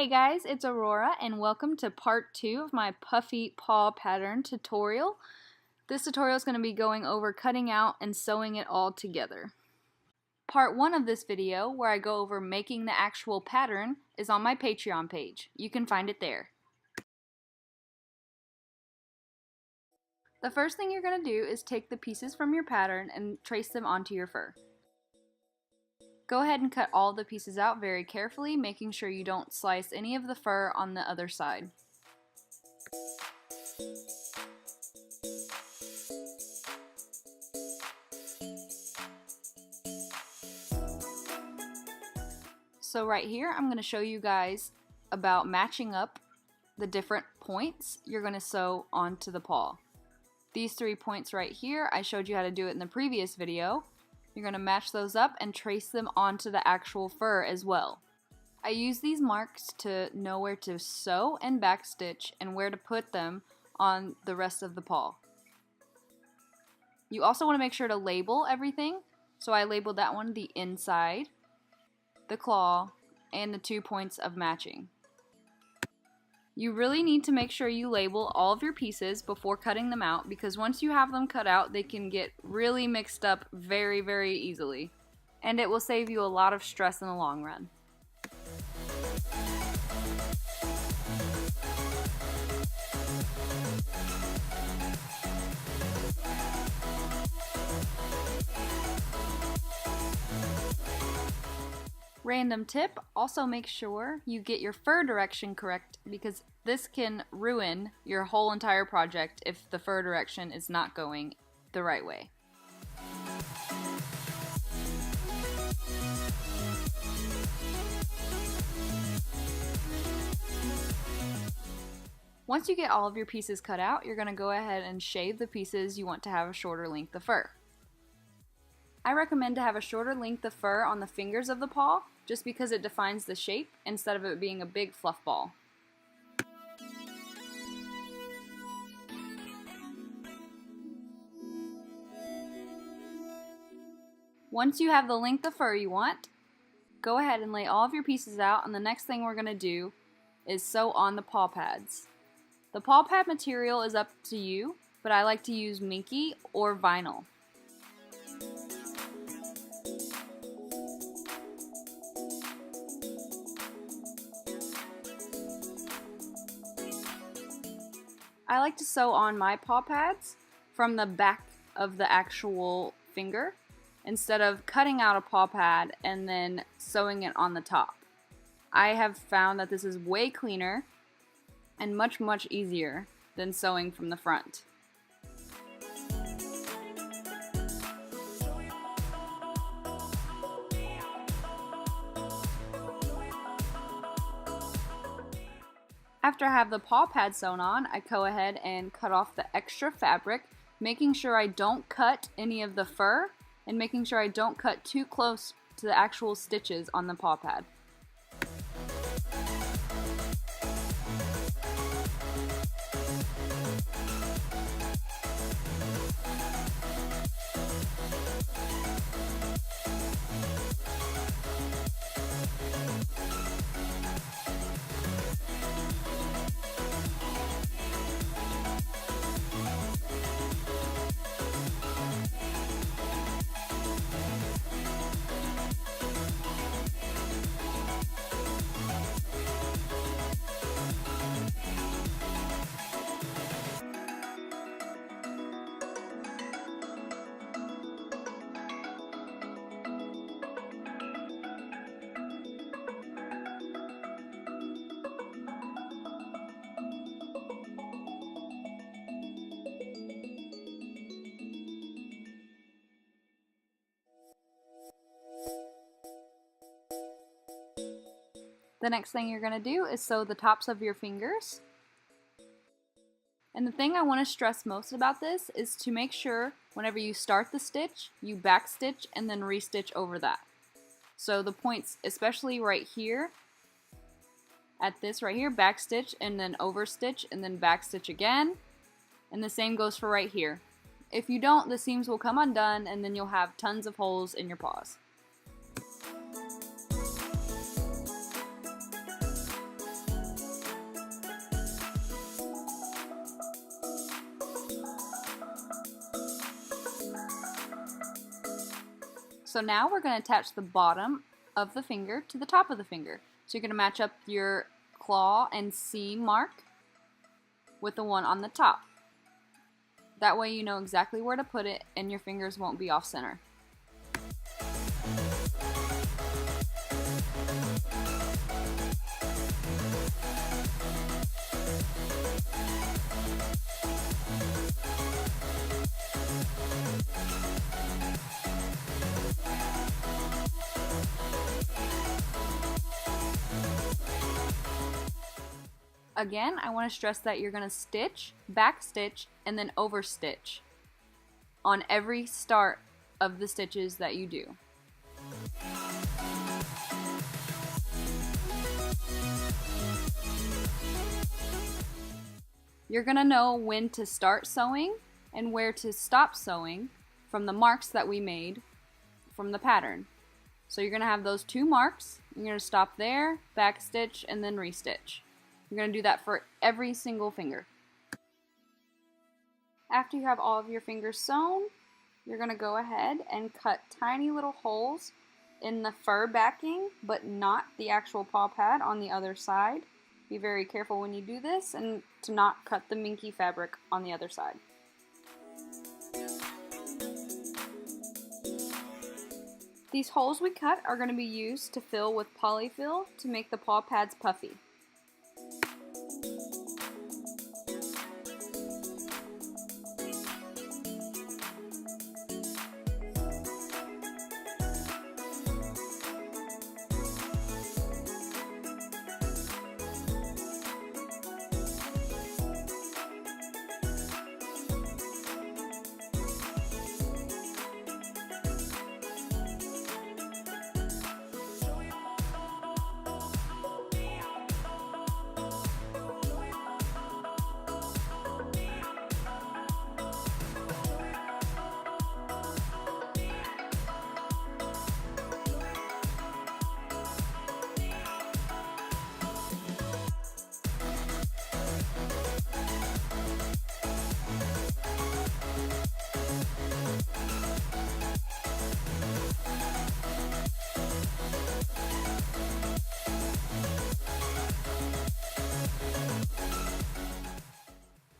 Hey guys, it's Aurora and welcome to part 2 of my Puffy paw pattern tutorial. This tutorial is going to be going over cutting out and sewing it all together. Part 1 of this video, where I go over making the actual pattern, is on my Patreon page. You can find it there. The first thing you're going to do is take the pieces from your pattern and trace them onto your fur. Go ahead and cut all the pieces out very carefully, making sure you don't slice any of the fur on the other side. So right here, I'm going to show you guys about matching up the different points you're going to sew onto the paw. These 3 points right here, I showed you how to do it in the previous video. You're going to match those up and trace them onto the actual fur as well. I use these marks to know where to sew and backstitch and where to put them on the rest of the paw. You also want to make sure to label everything. So I labeled that one the inside, the claw, and the 2 points of matching. You really need to make sure you label all of your pieces before cutting them out, because once you have them cut out, they can get really mixed up very, very easily. And it will save you a lot of stress in the long run. Random tip, also make sure you get your fur direction correct, because this can ruin your whole entire project if the fur direction is not going the right way. Once you get all of your pieces cut out, you're going to go ahead and shave the pieces you want to have a shorter length of fur. I recommend to have a shorter length of fur on the fingers of the paw, just because it defines the shape instead of it being a big fluff ball. Once you have the length of fur you want, go ahead and lay all of your pieces out, and the next thing we're going to do is sew on the paw pads. The paw pad material is up to you, but I like to use minky or vinyl. I like to sew on my paw pads from the back of the actual finger instead of cutting out a paw pad and then sewing it on the top. I have found that this is way cleaner and much easier than sewing from the front. After I have the paw pad sewn on, I go ahead and cut off the extra fabric, making sure I don't cut any of the fur and making sure I don't cut too close to the actual stitches on the paw pad. The next thing you're going to do is sew the tops of your fingers. And the thing I want to stress most about this is to make sure whenever you start the stitch, you backstitch and then restitch over that. So the points, especially right here, at this right here, backstitch and then overstitch and then backstitch again. And the same goes for right here. If you don't, the seams will come undone and then you'll have tons of holes in your paws. So now we're going to attach the bottom of the finger to the top of the finger. So you're going to match up your claw and seam mark with the one on the top. That way you know exactly where to put it and your fingers won't be off center. Again, I want to stress that you're going to stitch, back stitch, and then over stitch on every start of the stitches that you do. You're going to know when to start sewing and where to stop sewing from the marks that we made from the pattern. So you're going to have those two marks, you're going to stop there, back stitch, and then restitch. You're going to do that for every single finger. After you have all of your fingers sewn, you're going to go ahead and cut tiny little holes in the fur backing, but not the actual paw pad on the other side. Be very careful when you do this and to not cut the minky fabric on the other side. These holes we cut are going to be used to fill with polyfill to make the paw pads puffy.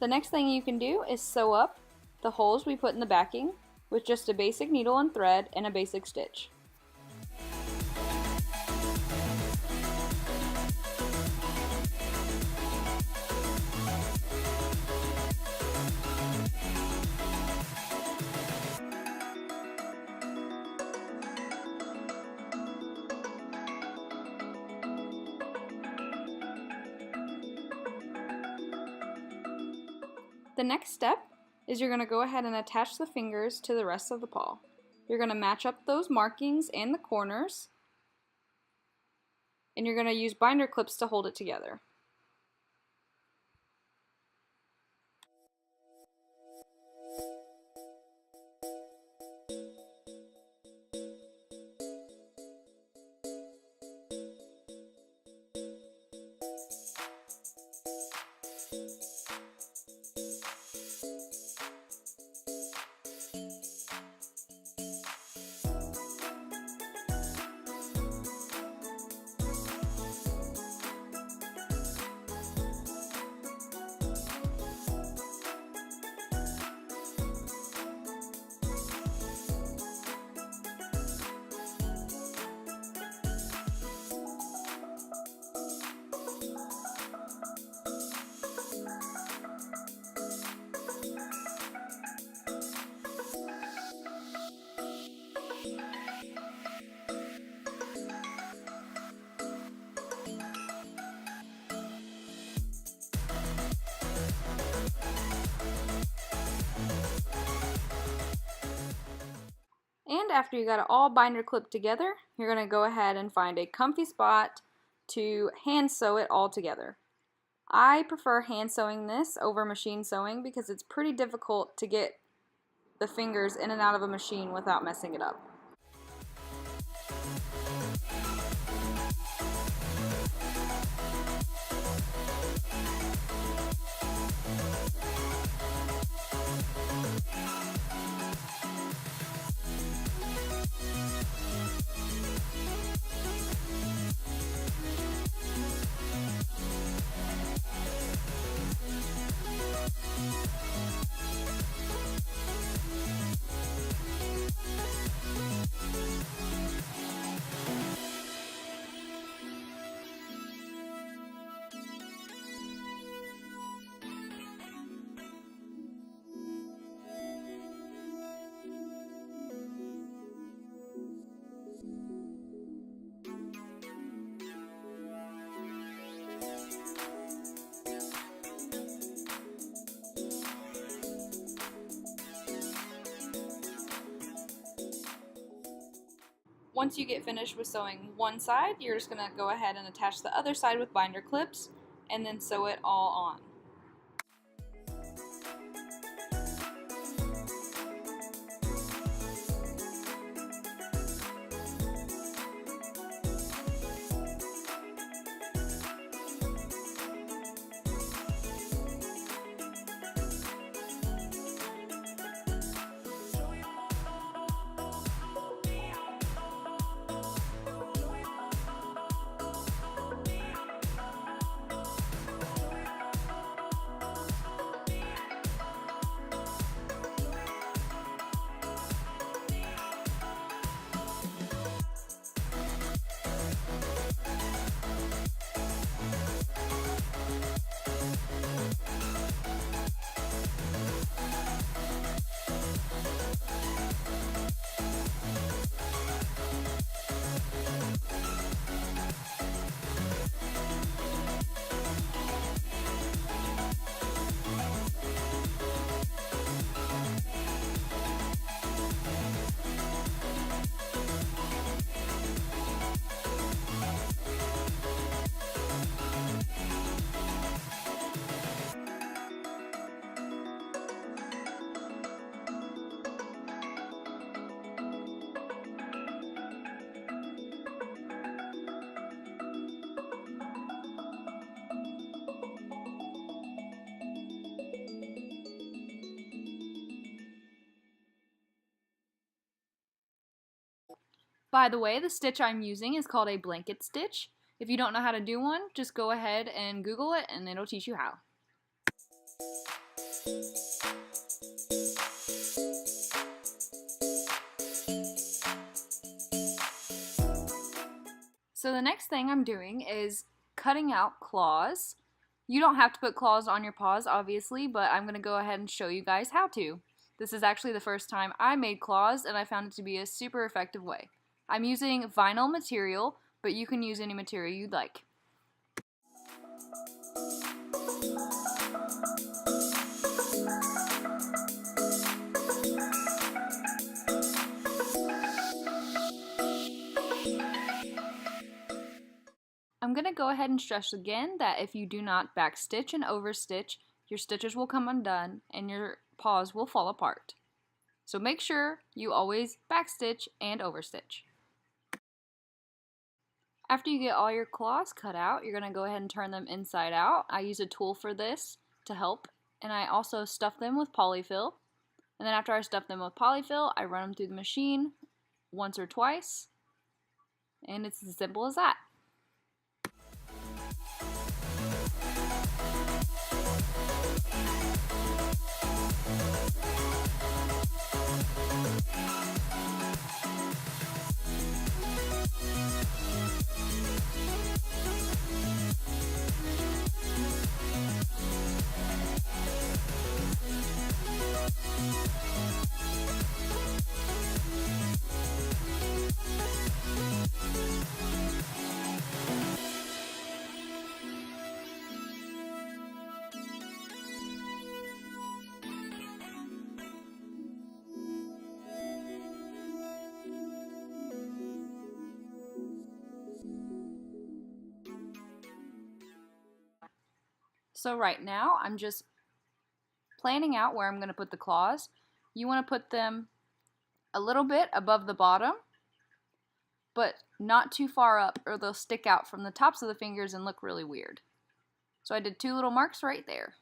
The next thing you can do is sew up the holes we put in the backing with just a basic needle and thread and a basic stitch. The next step is you're going to go ahead and attach the fingers to the rest of the paw. You're going to match up those markings and the corners, and you're going to use binder clips to hold it together. And after you got it all binder clipped together, you're going to go ahead and find a comfy spot to hand sew it all together. I prefer hand sewing this over machine sewing because it's pretty difficult to get the fingers in and out of a machine without messing it up. Once you get finished with sewing one side, you're just going to go ahead and attach the other side with binder clips and then sew it all on. By the way, the stitch I'm using is called a blanket stitch. If you don't know how to do one, just go ahead and Google it and it'll teach you how. So the next thing I'm doing is cutting out claws. You don't have to put claws on your paws, obviously, but I'm going to go ahead and show you guys how to. This is actually the first time I made claws, and I found it to be a super effective way. I'm using vinyl material, but you can use any material you'd like. I'm going to go ahead and stress again that if you do not backstitch and overstitch, your stitches will come undone and your paws will fall apart. So make sure you always backstitch and overstitch. After you get all your claws cut out, you're going to go ahead and turn them inside out. I use a tool for this to help, and I also stuff them with polyfill. And then after I stuff them with polyfill, I run them through the machine once or twice, and it's as simple as that. So right now, I'm just planning out where I'm going to put the claws. You want to put them a little bit above the bottom, but not too far up or they'll stick out from the tops of the fingers and look really weird. So I did 2 little marks right there.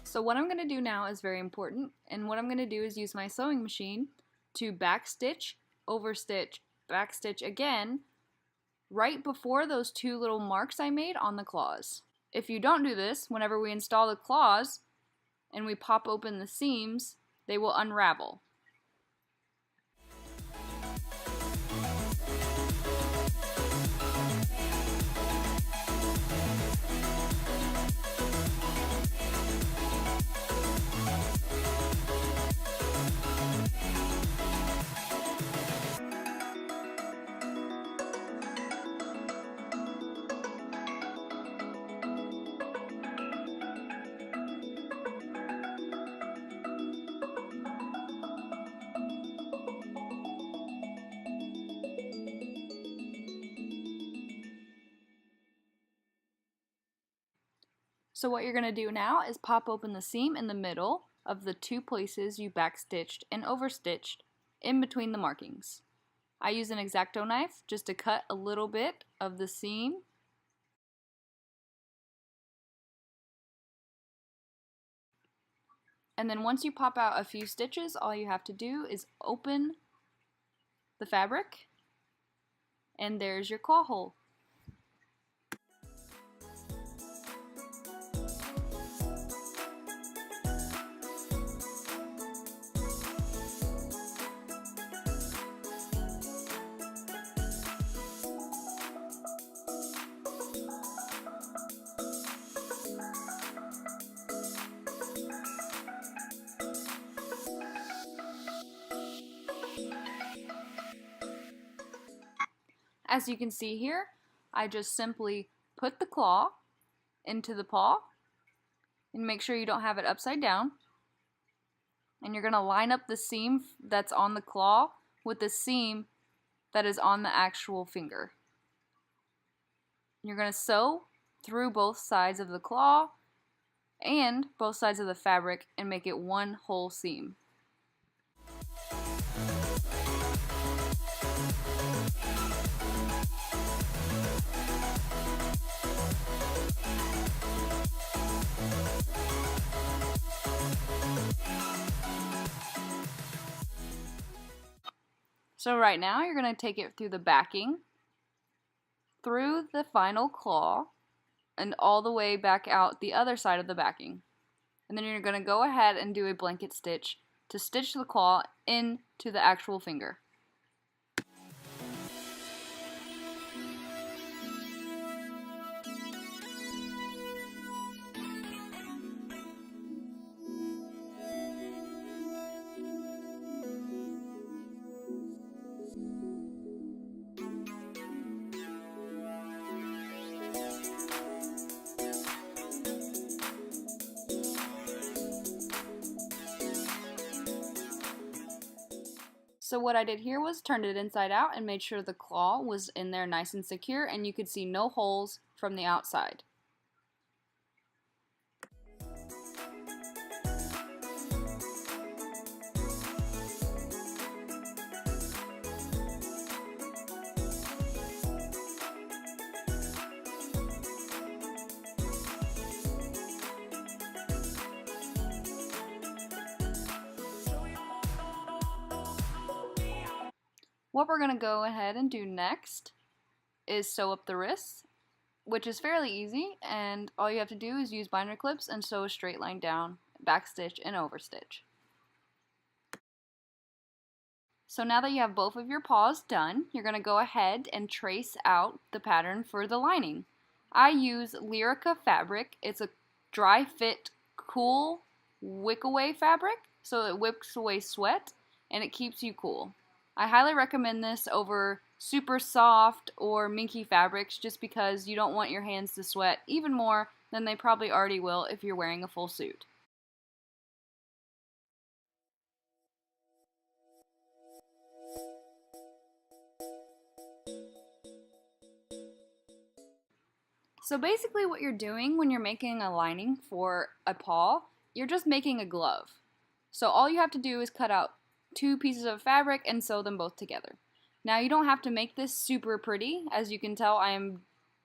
So what I'm going to do now is very important, and what I'm going to do is use my sewing machine to backstitch, overstitch, backstitch again, right before those 2 little marks I made on the claws. If you don't do this, whenever we install the claws and we pop open the seams, they will unravel. So what you're going to do now is pop open the seam in the middle of the two places you backstitched and overstitched in between the markings. I use an X-Acto knife just to cut a little bit of the seam. And then once you pop out a few stitches, all you have to do is open the fabric, and there's your claw hole. As you can see here, I just simply put the claw into the paw and make sure you don't have it upside down. And you're going to line up the seam that's on the claw with the seam that is on the actual finger. You're going to sew through both sides of the claw and both sides of the fabric and make it one whole seam. So right now you're going to take it through the backing, through the final claw, and all the way back out the other side of the backing. And then you're going to go ahead and do a blanket stitch to stitch the claw into the actual finger. So what I did here was turned it inside out and made sure the claw was in there nice and secure and you could see no holes from the outside. What we're going to go ahead and do next is sew up the wrists, which is fairly easy, and all you have to do is use binder clips and sew a straight line down, backstitch, and overstitch. So now that you have both of your paws done, you're going to go ahead and trace out the pattern for the lining. I use Lyrica fabric. It's a dry fit, cool, wick away fabric, so it wicks away sweat and it keeps you cool. I highly recommend this over super soft or minky fabrics just because you don't want your hands to sweat even more than they probably already will if you're wearing a full suit. So basically what you're doing when you're making a lining for a paw, you're just making a glove. So all you have to do is cut out two pieces of fabric and sew them both together. Now you don't have to make this super pretty. As you can tell, I am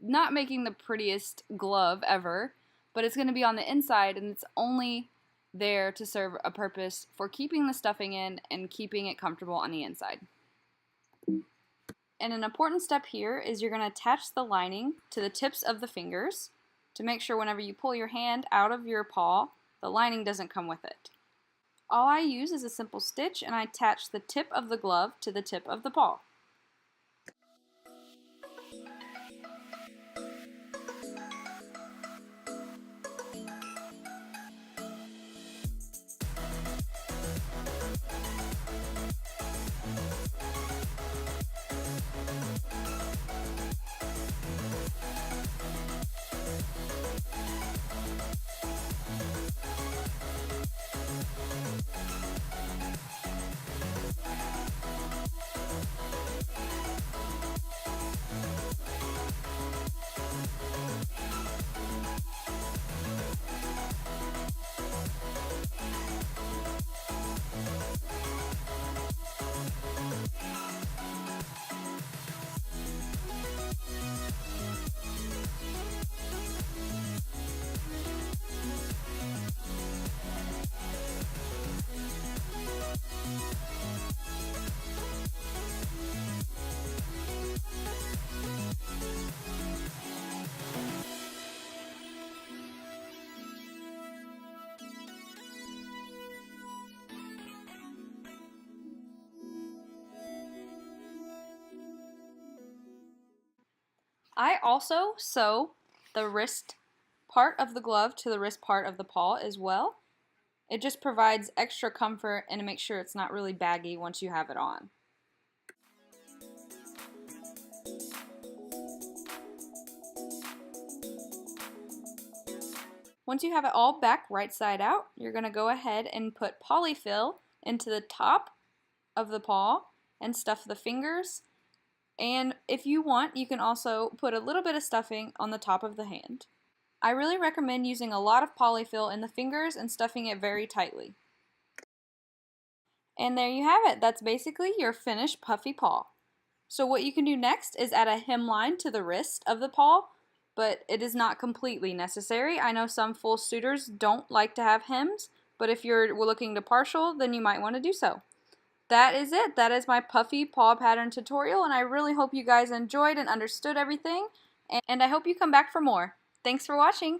not making the prettiest glove ever, but it's going to be on the inside and it's only there to serve a purpose for keeping the stuffing in and keeping it comfortable on the inside. And an important step here is you're going to attach the lining to the tips of the fingers to make sure whenever you pull your hand out of your paw, the lining doesn't come with it. All I use is a simple stitch, and I attach the tip of the glove to the tip of the paw. I also sew the wrist part of the glove to the wrist part of the paw as well. It just provides extra comfort and it makes sure it's not really baggy once you have it on. Once you have it all back right side out, you're going to go ahead and put polyfill into the top of the paw and stuff the fingers. And if you want, you can also put a little bit of stuffing on the top of the hand. I really recommend using a lot of polyfill in the fingers and stuffing it very tightly. And there you have it. That's basically your finished puffy paw. So what you can do next is add a hemline to the wrist of the paw, but it is not completely necessary. I know some full suitors don't like to have hems, but if you're looking to partial, then you might want to do so. That is it. That is my puffy paw pattern tutorial, and I really hope you guys enjoyed and understood everything, and I hope you come back for more. Thanks for watching.